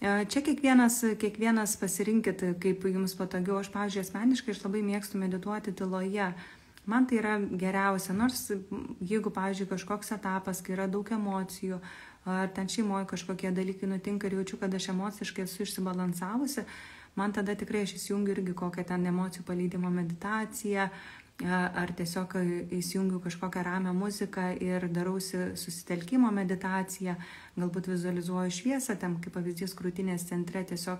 Čia kiekvienas pasirinkit, kaip jums patogiau. Aš, pavyzdžiui, asmeniškai aš labai mėgstu medituoti tyloje. Man tai yra geriausia, nors jeigu, pavyzdžiui, kažkoks etapas, kai yra daug emocijų, ar ten šeimoje kažkokie dalykai nutinka ir jaučiu, kad aš emociškai esu išsibalansavusi, man tada tikrai aš įsijungiu irgi kokią ten emocijų paleidimo meditaciją, ar tiesiog įsijungiu kažkokią ramią muziką ir darausi susitelkimo meditaciją, galbūt vizualizuoju šviesą, ten kaip pavyzdys krūtinės centre tiesiog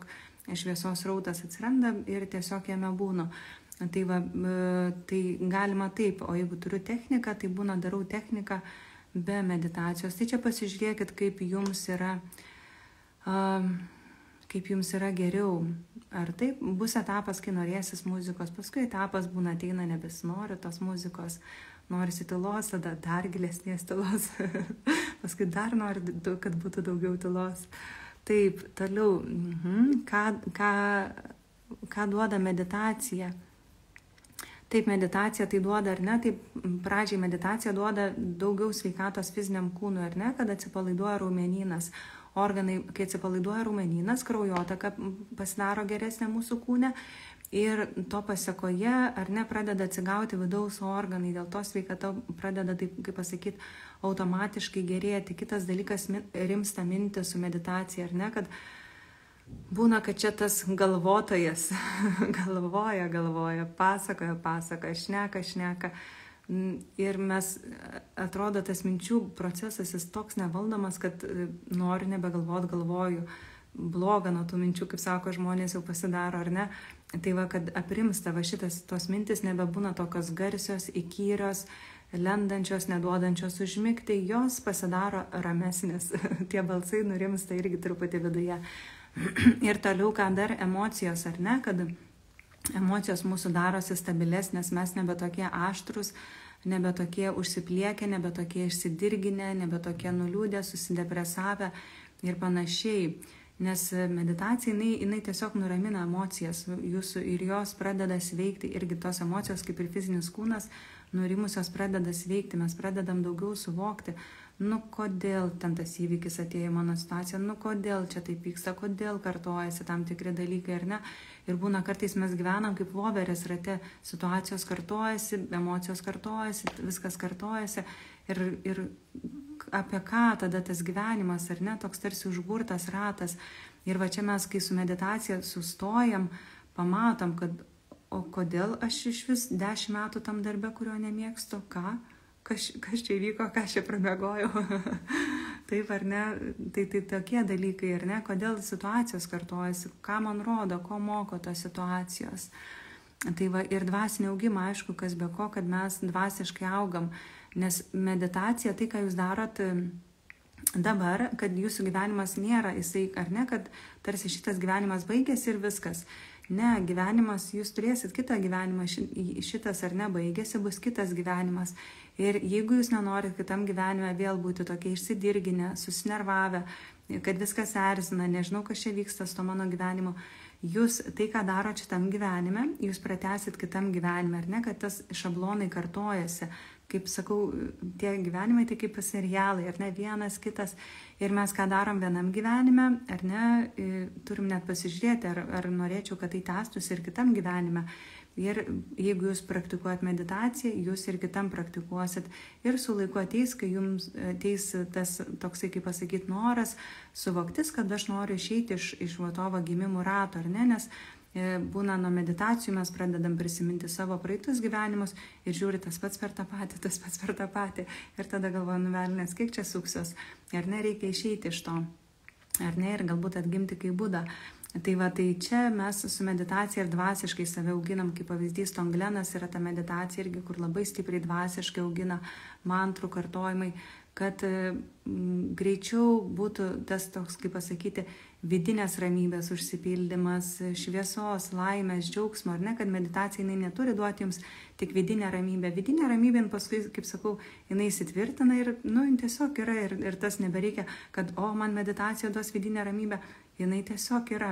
šviesos rautas atsiranda ir tiesiog jame būnu. Tai galima taip, o jeigu turiu techniką, tai būna darau techniką be meditacijos. Tai čia pasižiūrėkit, kaip jums yra geriau. Ar taip bus etapas, kai norėsis muzikos, paskui etapas būna ateina, nebesinori tos muzikos, norisi tylos, tada dar gilesnės tylos, paskui dar nori, kad būtų daugiau tylos. Taip, toliau, ką duoda meditacija? Taip, meditacija tai duoda, ar ne, taip pradžiai meditacija duoda daugiau sveikatos fiziniam kūnui, ar ne, kad atsipalaiduoja raumenynas. Organai, kai atsipalaiduoja raumenynas, kraujotaka pasidaro geresnė mūsų kūne ir to pasekoje, ar ne, pradeda atsigauti vidaus organai, dėl to sveikata pradeda, taip kaip pasakyti, automatiškai gerėti. Kitas dalykas, rimsta mintis su meditacija, ar ne, kad būna, kad čia tas galvotojas galvoja, pasakoja, šneka. Ir mes, atrodo, tas minčių procesas jis toks nevaldomas, kad noriu nebegalvot, galvoju. Bloga nuo tų minčių, kaip sako žmonės, jau pasidaro, ar ne? Tai va, kad aprimsta va šitas, tos mintis nebebūna tokios garsios, įkyrios, lendančios, neduodančios užmigti, jos pasidaro ramesnės. Tie balsai nurimsta irgi truputį viduje. Ir toliau, ką dar emocijos, ar ne, kad emocijos mūsų darosi stabilesnės, mes nebe tokie aštrus, nebe tokie užsipliekę, nebe tokie išsidirginę, nebe tokie nuliūdę, susidepresavę ir panašiai. Nes meditacija, jinai tiesiog nuramina emocijas jūsų ir jos pradeda sveikti, irgi tos emocijos, kaip ir fizinis kūnas, nurimusios pradeda sveikti, mes pradedam daugiau suvokti, kodėl ten tas įvykis atėjo į mano situaciją, kodėl čia taip vyksta, kodėl kartojasi tam tikri dalykai ar ne. Ir būna kartais mes gyvenam kaip voverės rate, situacijos kartojasi, emocijos kartojasi, viskas kartojasi ir apie ką tada tas gyvenimas, ar ne, toks tarsi užburtas ratas. Ir va čia mes, kai su meditacija sustojam, pamatom, kad o kodėl aš iš vis 10 metų tam darbe, kurio nemėgstu, kas čia įvyko, ką čia prabėgojau. Taip ar ne, tai tokie dalykai, ar ne, kodėl situacijos kartojasi, ką man rodo, ko moko tos situacijos. Tai va ir dvasinį augimą, aišku, kas be ko, kad mes dvasiškai augam, nes meditacija, tai ką jūs darot dabar, kad jūsų gyvenimas nėra, jisai, ar ne, kad tarsi šitas gyvenimas baigėsi ir viskas. Ne, gyvenimas, jūs turėsit kitą gyvenimą, šitas ar ne baigėsi, bus kitas gyvenimas. Ir jeigu jūs nenorit kitam gyvenime vėl būti tokie išsidirginę, susinervavę, kad viskas erzina, nežinau, kas čia vyksta su to mano gyvenimu, jūs tai, ką daro šitam gyvenime, jūs pratęsit kitam gyvenime, ar ne, kad tas šablonai kartojasi. Kaip sakau, tie gyvenimai tai kaip serialai, ar ne, vienas, kitas. Ir mes ką darom vienam gyvenime, ar ne, turim net pasižiūrėti, ar norėčiau, kad tai tęstųsi ir kitam gyvenime. Ir jeigu jūs praktikuojat meditaciją, jūs ir kitam praktikuosit. Ir su laiku ateis, kai jums ateis tas toksai, kaip pasakyti, noras, suvoktis, kad aš noriu išeiti iš to gimimų rato, ar ne, nes būna nuo meditacijų mes pradedam prisiminti savo praeitus gyvenimus ir žiūri tas pats per tą patį. Ir tada galvoju, velnės, kiek čia suksios. Ar ne, reikia išeiti iš to. Ar ne, ir galbūt atgimti kaip Buda. Tai čia mes su meditacija ir dvasiškai save auginam, kaip pavyzdys Tonglenas yra ta meditacija irgi, kur labai stipriai dvasiškai augina mantrų kartojimai, kad greičiau būtų tas toks, kaip pasakyti, vidinės ramybės užsipildymas, šviesos, laimės, džiaugsmo, ar ne, kad meditacija jinai neturi duoti jums tik vidinę ramybę. Vidinė ramybė, paskui, kaip sakau, jinai įsitvirtina ir, tiesiog yra ir tas nebereikia, kad, man meditacija duos vidinę ramybę. Jinai tiesiog yra,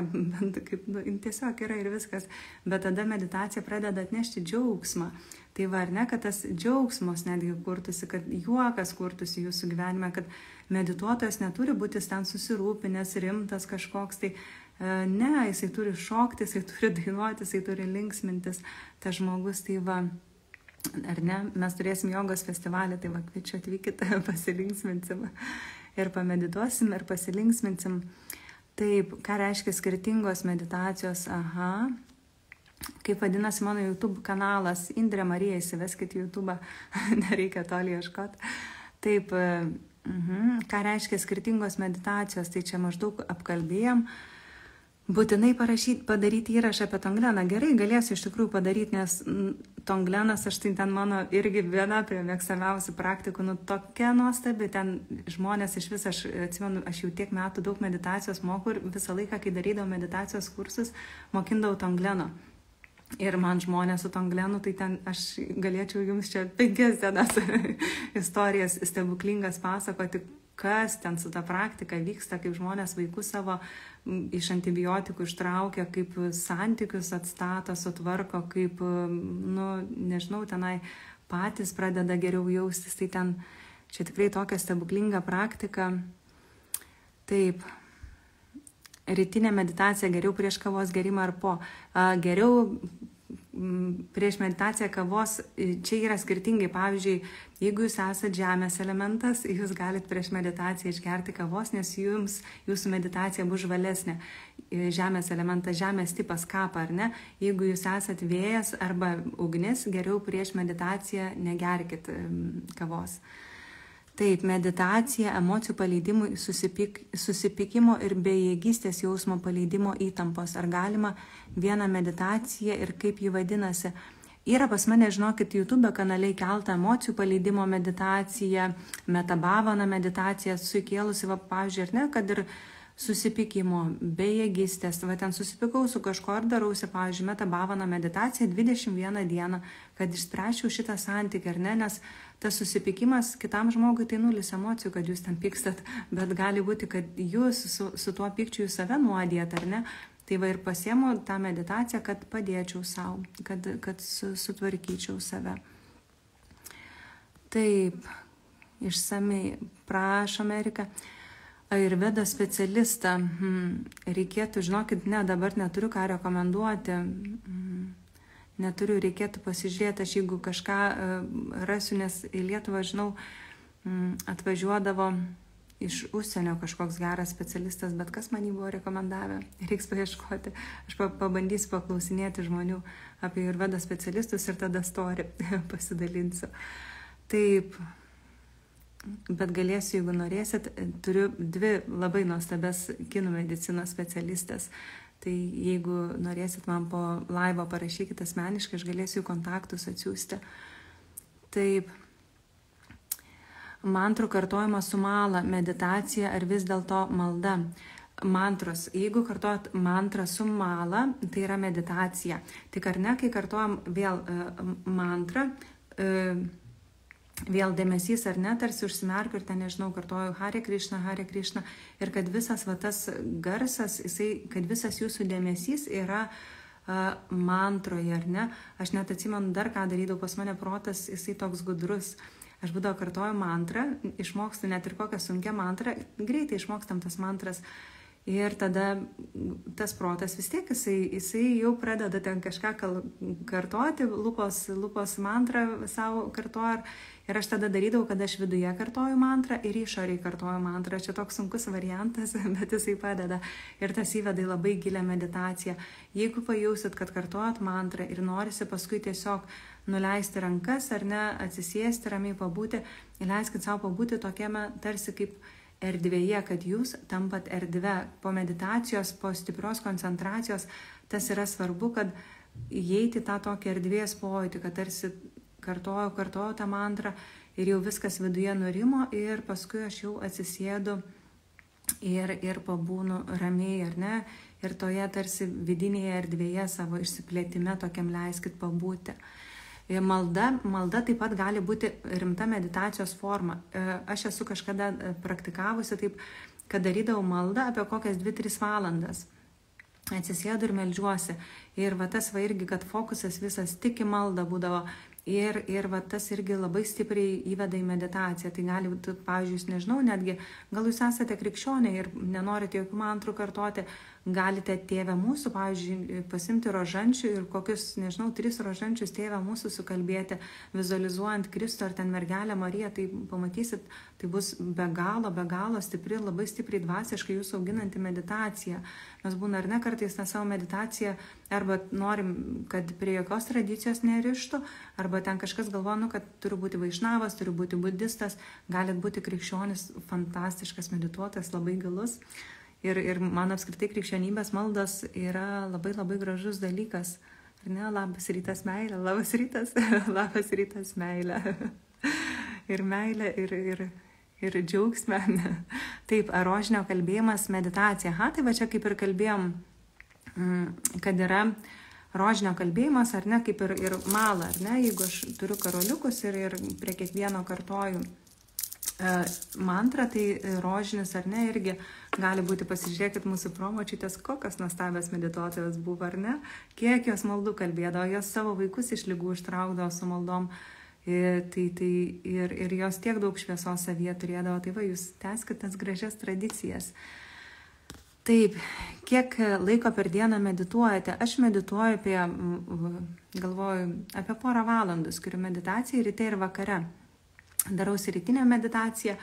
tiesiog yra ir viskas. Bet tada meditacija pradeda atnešti džiaugsmą. Tai va, ar ne, kad tas džiaugsmos netgi kurtusi, kad juokas kurtusi jūsų gyvenime, kad medituotojas neturi būti ten susirūpinęs, rimtas kažkoks, tai ne, jisai turi šokti, jisai turi dainuoti, jisai turi linksmintis, tas žmogus, tai va, ar ne, mes turėsim jogos festivalį, tai va, kviečiu atvykite, pasilinksminsim ir pamedituosim ir pasilinksminsim. Taip, ką reiškia skirtingos meditacijos, kaip vadinasi mano YouTube kanalas, Indrė Marija, įsiveskit YouTube, nereikia toli ieškoti. Taip, ką reiškia skirtingos meditacijos, tai čia maždaug apkalbėjom. Būtinai padaryti įrašą apie Tongleną. Gerai, galėsiu iš tikrųjų padaryti, nes Tonglenas, aš tai ten mano irgi viena prie mėgstamiausių praktikų, tokia nuostabi, ten žmonės iš vis, aš atsimenu, aš jau tiek metų daug meditacijos moku ir visą laiką, kai darydavau meditacijos kursus, mokindavau Tongleno. Ir man žmonės su Tonglenu, tai ten aš galėčiau jums čia 5 dienas istorijas stebuklingas pasakoti, kas ten su ta praktika vyksta, kaip žmonės vaikus savo iš antibiotikų ištraukia, kaip santykius atstato, sutvarko, kaip, nežinau, tenai patys pradeda geriau jaustis, tai ten čia tikrai tokia stebuklinga praktika. Taip, rytinė meditacija geriau prieš kavos gerimą ar po. Geriau prieš meditaciją kavos, čia yra skirtingai. Pavyzdžiui, jeigu jūs esate žemės elementas, jūs galite prieš meditaciją išgerti kavos, nes jūsų meditacija bus žvalesnė. Žemės elementas, žemės tipas kapą, ar ne? Jeigu jūs esate vėjas arba ugnis, geriau prieš meditaciją negerkit kavos. Taip, meditacija, emocijų paleidimui, susipykimo ir bejėgystės jausmo paleidimo įtampos. Ar galima vieną meditaciją ir kaip ji vadinasi? Yra pas mane, žinokit, YouTube kanale įkelta emocijų paleidimo meditacija, metabhavana meditacija, su įkėlusi, pavyzdžiui, ar ne, kad ir susipykimo, bejėgystės. Va ten susipykau su kažko ir darausi, pavyzdžiui, meta bhavana meditaciją 21 dieną, kad išspręsčiau šitą santykį, ar ne, nes tas susipykimas kitam žmogui tai 0 emocijų, kad jūs ten pykstat, bet gali būti, kad jūs su tuo pykčiu jūs save nuodėt, ar ne. Tai va ir pasiemu tą meditaciją, kad padėčiau savo, kad sutvarkyčiau save. Taip, išsamei, prašom, Erika. Ayurvedos specialistą. Reikėtų, žinokit, dabar neturiu ką rekomenduoti. Neturiu, reikėtų pasižiūrėti, aš jeigu kažką rasiu, nes į Lietuvą, žinau, atvažiuodavo iš užsienio kažkoks geras specialistas, bet kas man jį buvo rekomendavę, reiks paieškoti. Aš pabandysiu paklausinėti žmonių apie Ayurvedos specialistus ir tada story pasidalinsiu. Taip, bet galėsiu, jeigu norėsit, turiu 2 labai nuostabias kinų medicinos specialistės. Tai jeigu norėsit man po laivo parašykite asmeniškai, aš galėsiu jų kontaktus atsiųsti. Taip. Mantrų kartojimas su mala, meditacija ar vis dėlto malda. Mantros. Jeigu kartuojat mantrą su mala, tai yra meditacija. Tik ar ne, kai kartuojam vėl mantrą, vėl dėmesys ar ne, tarsi užsimerkiu ir ten, nežinau, kartuoju Hare Krishna, ir kad visas va, tas garsas, kad visas jūsų dėmesys yra mantroje, ar ne. Aš net atsimenu dar ką darydavau, pas mane protas, jisai toks gudrus. Aš būdavo kartuoju mantrą, išmokstu net ir kokią sunkę mantrą, greitai išmokstam tas mantras. Ir tada tas protas vis tiek, jisai jau pradeda ten kažką kartoti, lūpos mantrą savo kartuoju. Ir aš tada darydavau, kad aš viduje kartuoju mantrą ir išoriai kartuoju mantrą. Čia toks sunkus variantas, bet jisai padeda. Ir tas įveda į labai gilią meditaciją. Jeigu pajausit, kad kartuojat mantrą ir norisi paskui tiesiog nuleisti rankas ar ne, atsisėsti, ramiai pabūti, leiskit savo pabūti tokiame tarsi kaip erdvėje, kad jūs tampat erdve. Po meditacijos, po stiprios koncentracijos, tas yra svarbu, kad įeiti tą tokį erdvės pojūtį, kad tarsi kartoju tą mantrą ir jau viskas viduje nurimo ir paskui aš jau atsisėdu ir pabūnu ramiai, ar ne, ir toje tarsi vidinėje erdvėje savo išsiplėtime tokiam leiskit pabūti. Malda taip pat gali būti rimta meditacijos forma. Aš esu kažkada praktikavusi taip, kad darydavau maldą apie kokias 2-3 valandas. Atsisėdu ir meldžiuosi. Ir va tas va irgi, kad fokusas visas tik į maldą būdavo. Ir va tas irgi labai stipriai įveda į meditaciją. Tai gali būti, pavyzdžiui, nežinau, netgi gal jūs esate krikščioniai ir nenorite jokių mantrų kartoti, galite Tėve mūsų, pavyzdžiui, pasimti rožančių ir kokius, nežinau, 3 rožančius Tėve mūsų sukalbėti, vizualizuojant Kristų ar ten mergelę Mariją, tai pamatysit, tai bus be galo stipri, labai stipriai dvasiškai jūsų auginanti meditacija. Mes būna ar ne kartais tą savo meditaciją, arba norim, kad prie jokios tradicijos nerištų, arba ten kažkas galvoja, kad turi būti vaišnavas, turi būti budistas, galit būti krikščionis, fantastiškas medituotojas, labai gilus. Ir man apskritai krikščionybės maldos yra labai gražus dalykas. Ar ne? Labas rytas meilė, labas rytas meilė. Ir meilė, ir džiaugsmė. Taip, rožinio kalbėjimas, meditacija. Tai va čia kaip ir kalbėjom, kad yra rožinio kalbėjimas, ar ne, kaip ir mala, ar ne, jeigu aš turiu karoliukus ir prie kiekvieno kartoju mantrą, tai rožinis, ar ne, irgi gali būti, pasižiūrėkit mūsų promočiutės, kokios nuostabios medituotojos buvo, ar ne, kiek jos maldų kalbėdavo, jos savo vaikus iš ligų ištraukdavo su maldom, ir jos tiek daug šviesos savyje turėdavo, tai va, jūs tęskit tas gražias tradicijas. Taip, kiek laiko per dieną medituojate? Aš medituoju galvoju, apie 1 valandų, skiriu meditacijai ryte ir vakare. Darausi rytinę meditaciją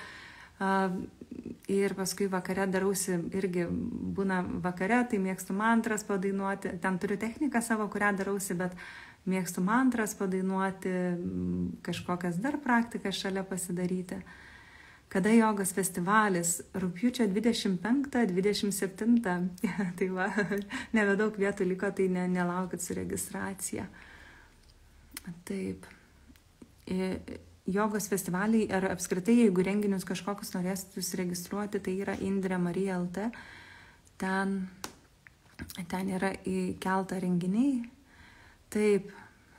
ir paskui vakare darausi, irgi būna vakare, tai mėgstu mantras padainuoti, ten turiu techniką savo, kurią darausi, bet mėgstu mantras padainuoti, kažkokias dar praktikas šalia pasidaryti. Kada jogos festivalis? Rugpjūčio 25-27. Tai va, nebedaug vietų liko, tai nelaukit su registracija. Taip. Jogos festivaliai ar apskritai, jeigu renginius kažkokius norėsit užsiregistruoti, tai yra Indrė Marija LT. ten yra įkelta renginiai. Taip,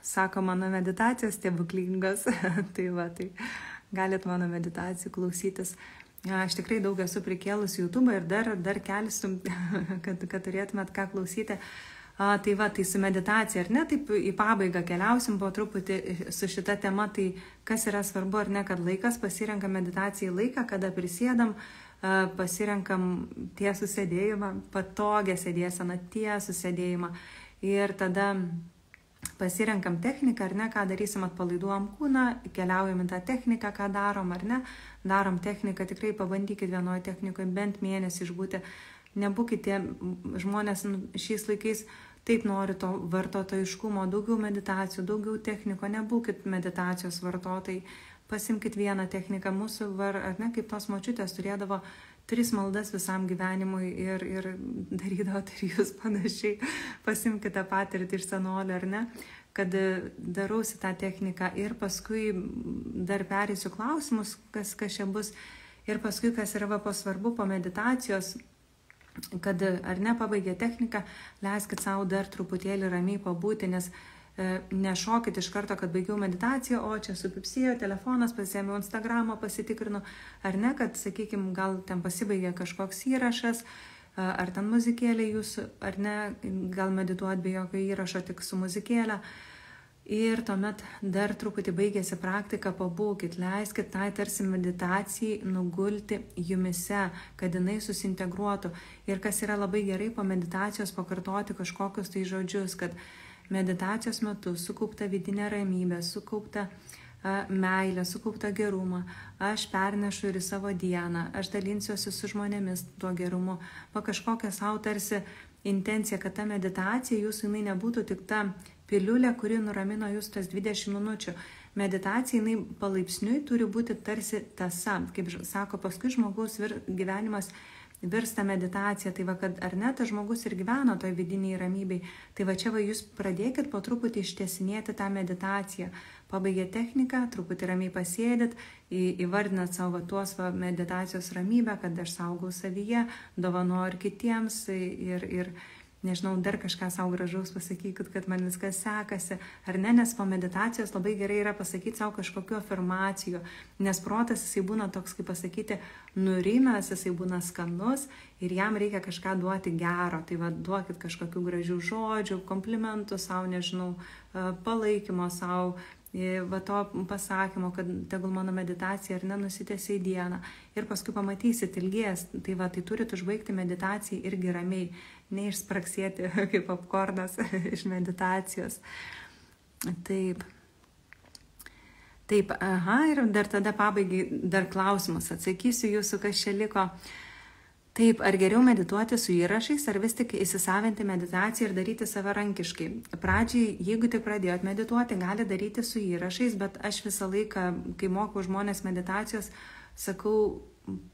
sako mano meditacijos stebuklingos. Tai galit mano meditacijų klausytis. Aš tikrai daug esu prikėlus YouTube ir dar kelsiu, kad turėtumėt ką klausyti. Tai su meditacija, ar ne, taip į pabaigą keliausim po truputį su šita tema, tai kas yra svarbu, ar ne, kad laikas pasirenkam meditacijai laiką, kada prisėdam, pasirenkam tiesų sėdėjimą, patogią sėdėseną, tiesų sėdėjimą ir tada pasirenkam techniką, ar ne, ką darysim, atpalaiduojam kūną, keliaujam į tą techniką, ką darom, ar ne, darom techniką, tikrai pabandykit vienoje technikoje bent mėnesį išbūti. Nebūkite žmonės šiais laikais taip nori to vartotojiškumo, daugiau meditacijų, daugiau techniko, nebūkit meditacijos vartotojai, pasimkit vieną techniką, mūsų ar ne, kaip tos močiutės turėdavo 3 maldas visam gyvenimui ir darydavo ir jūs panašiai, pasimkite patirtį iš senolio, ar ne, kad darausi tą techniką ir paskui dar perėsiu klausimus, kas čia bus ir paskui, kas yra pasvarbu po meditacijos, kad ar ne pabaigė techniką, leiskit savo dar truputėlį ramiai pabūti, nes nešokit iš karto, kad baigiau meditaciją, o čia supipsėjo telefonas, pasiėmiau Instagramą, pasitikrinu, ar ne, kad, sakykime, gal ten pasibaigė kažkoks įrašas, ar ten muzikėlė jūsų, ar ne, gal medituot be jokio įrašo, tik su muzikėlė. Ir tuomet dar truputį baigėsi praktika, pabūkit, leiskit tai tarsi meditacijai nugulti jumise, kad jinai susintegruotų. Ir kas yra labai gerai po meditacijos pakartoti kažkokius tai žodžius, kad meditacijos metu sukaupta vidinė ramybė, sukaupta meilė, sukaupta gerumą, aš pernešu ir į savo dieną, aš dalinsiuosi su žmonėmis tuo gerumu, kažkokią savo tarsi intenciją, kad ta meditacija jūsų jinai nebūtų tik ta piliulė, kuri nuramino jūs tas 20 minučių. Meditacija jinai palaipsniui turi būti tarsi tąsa, kaip sako, paskui žmogaus gyvenimas virsta meditacija, tai kad ar ne, tas žmogus ir gyveno toj vidiniai ramybei, tai čia jūs pradėkit po truputį ištiesinėti tą meditaciją, pabaigė techniką, truputį ramiai pasėdit, įvardinat savo tuos meditacijos ramybę, kad aš saugau savyje, dovanoju ir kitiems ir nežinau, dar kažką savo gražaus pasakykit, kad man viskas sekasi, ar ne, nes po meditacijos labai gerai yra pasakyti savo kažkokiu afirmacijų, nes protas jisai būna toks, kaip pasakyti, nurimęs, jisai būna skanus ir jam reikia kažką duoti gero, tai duokit kažkokių gražių žodžių, komplimentų savo, nežinau, palaikymo savo, to pasakymo, kad tegul mano meditacija ar nenusitęsia į dieną ir paskui pamatysit ilgės, tai turit užbaigti meditaciją irgi ramiai, neišspraksėti kaip popkornas iš meditacijos. Taip, ir dar tada pabaigai dar klausimus atsakysiu jūsų, kas čia liko. Taip, ar geriau medituoti su įrašais, ar vis tik įsisavinti meditaciją ir daryti savarankiškai? Pradžiai, jeigu tik pradėjot medituoti, gali daryti su įrašais, bet aš visą laiką, kai mokau žmonės meditacijos, sakau,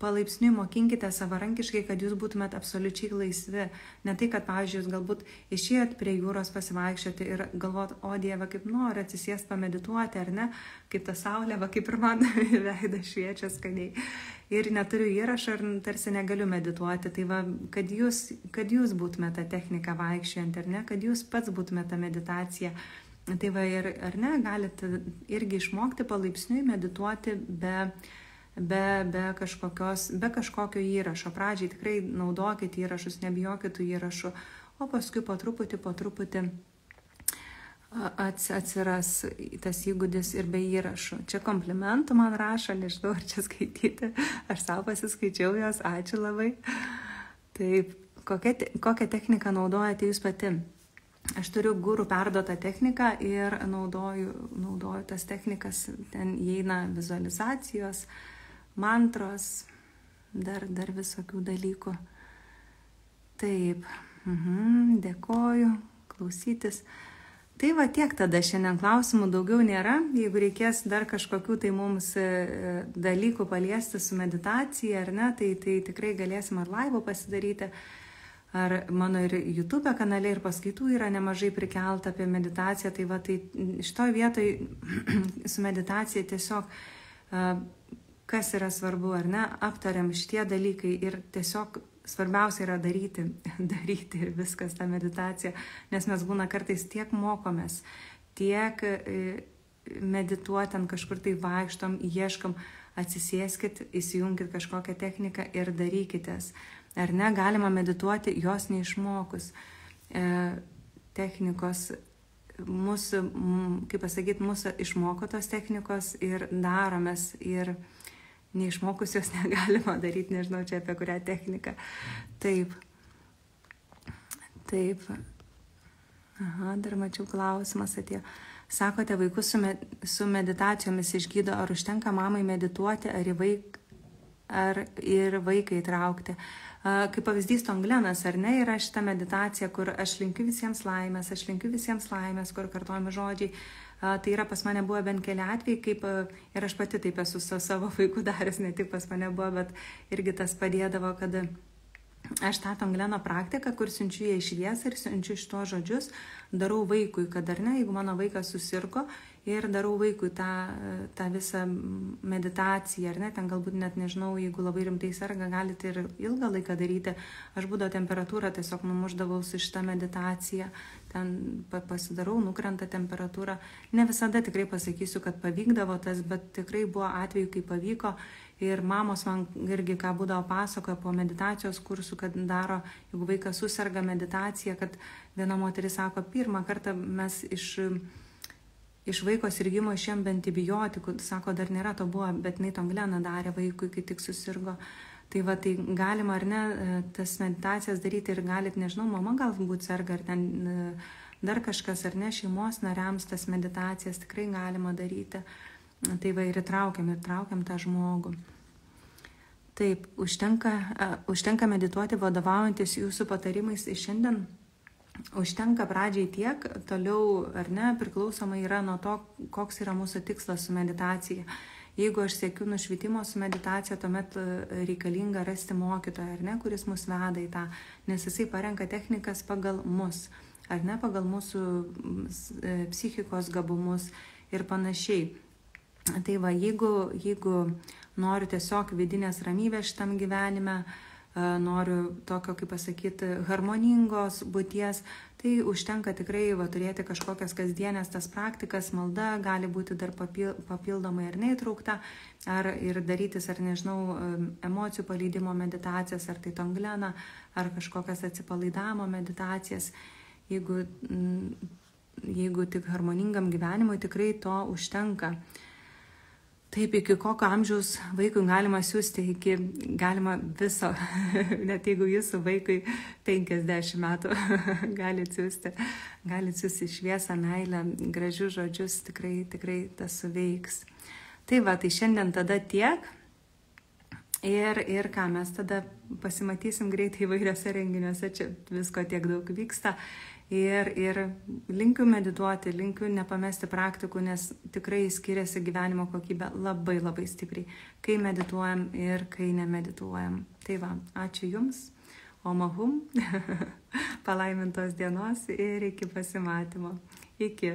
palaipsniui mokinkite savarankiškai, kad jūs būtumėt absoliučiai laisvi. Ne tai, kad, pavyzdžiui, jūs galbūt išėjot prie jūros pasivaikščioti ir galvot, o Dieve, kaip nori atsisėst pamedituoti, ar ne, kaip ta saulė, kaip ir man veidą šviečia skaniai. Ir neturiu įrašą ir tarsi negaliu medituoti. Tai kad jūs būtumėte tą techniką vaikščiojant, ar ne, kad jūs pats būtumėte tą meditaciją. Tai ir, ar ne, galite irgi išmokti palaipsniui medituoti be kažkokio įrašo. Pradžiai tikrai naudokit įrašus, nebijokit tų įrašų, o paskui po truputį atsiras tas įgūdis ir be įrašų. Čia komplimentų man rašo, nežinau, ar čia skaityti, aš savo pasiskaičiau jos, ačiū labai. Taip, kokią techniką naudojate jūs pati? Aš turiu gurų perduotą techniką ir naudoju tas technikas, ten įeina vizualizacijos, mantros, dar visokių dalykų. Taip, dėkoju, klausytis. Tai tiek tada šiandien klausimų daugiau nėra. Jeigu reikės dar kažkokių tai mums dalykų paliesti su meditacija, ar ne, tai tikrai galėsim ar laivų pasidaryti, ar mano ir YouTube kanale ir paskaitų yra nemažai prikelta apie meditaciją. Tai šitoj vietoj su meditacija tiesiog kas yra svarbu, ar ne, aptariam šitie dalykai ir tiesiog svarbiausia yra daryti ir viskas ta meditacija, nes mes būna kartais tiek mokomės, tiek medituoti ant kažkur tai vaikštom, ieškom, atsisėskit, įsijunkit kažkokią techniką ir darykitės. Ar ne, galima medituoti jos neišmokus. Technikos, mūsų, kaip pasakyti, mūsų išmoko tos technikos ir daromės ir neišmokus jos negalima daryti, nežinau čia apie kurią techniką. Taip. Aha, dar mačiau klausimas atėjo. Sakote, vaikus su meditacijomis išgydo, ar užtenka mamai medituoti, ar ir vaikai įtraukti. Kaip pavyzdys Tonglenas, ar ne, yra šita meditacija, kur aš linkiu visiems laimės, kur kartojami žodžiai. Tai yra pas mane buvo bent keli atvejai, kaip ir aš pati taip esu su savo vaiku daręs, ne tik pas mane buvo, bet irgi tas padėdavo, kad aš tą Tongleno praktiką, kur siunčiu ją į šviesą ir siunčiu šitos žodžius, darau vaikui, kad ar ne, jeigu mano vaikas susirgo ir darau vaikui tą visą meditaciją, ar ne, ten galbūt net nežinau, jeigu labai rimtai serga, galite ir ilgą laiką daryti. Aš būdavo temperatūrą tiesiog numuždavau su šitą meditaciją, ten pasidarau, nukrenta temperatūra. Ne visada tikrai pasakysiu, kad pavykdavo tas, bet tikrai buvo atveju, kai pavyko. Ir mamos man irgi, ką būdavo pasakoja po meditacijos kursų, kad daro, jeigu vaikas susirga meditaciją, kad viena moteris sako, pirmą kartą mes iš vaiko sirgimo išėjom be antibiotikų, sako, dar nėra to buvo, bet jinai Tongleną darė vaikui, kai tik susirgo. Tai va, tai galima ar ne tas meditacijas daryti ir galit, nežinau, mama galbūt serga, ar ten dar kažkas, ar ne, šeimos nariams tas meditacijas tikrai galima daryti. Tai va ir įtraukiam tą žmogų. Taip, užtenka medituoti vadovaujantis jūsų patarimais iš šiandien. Užtenka pradžiai tiek, toliau ar ne, priklausomai yra nuo to, koks yra mūsų tikslas su meditacija. Jeigu aš siekiu nušvitimo su meditacija, tuomet reikalinga rasti mokytoją, ar ne, kuris mus veda į tą, nes jisai parenka technikas pagal mus, ar ne, pagal mūsų psichikos gabumus ir panašiai. Tai va, jeigu noriu tiesiog vidinės ramybės šitam gyvenime, noriu tokio, kaip pasakyti, harmoningos būties, tai užtenka tikrai turėti kažkokias kasdienės tas praktikas, malda gali būti dar papildomai ar neįtraukta, ar ir darytis, ar nežinau, emocijų paleidimo meditacijas, ar tai Tongleną, ar kažkokias atsipalaidavimo meditacijas. Jeigu tik harmoningam gyvenimui tikrai to užtenka. Taip, iki kokio amžiaus vaikui galima siūsti, galima viso, net jeigu jūsų vaikui 50 metų galite siūsti šviesą, meilę, gražius žodžius, tikrai tas suveiks. Tai va, tai šiandien tada tiek ir ką, mes tada pasimatysim greitai įvairiose renginiuose, čia visko tiek daug vyksta. Ir linkiu medituoti, linkiu nepamesti praktikų, nes tikrai skiriasi gyvenimo kokybė labai stipriai, kai medituojam ir kai nemedituojam. Tai va, ačiū Jums, Om Ahum, palaimintos dienos ir iki pasimatymo. Iki.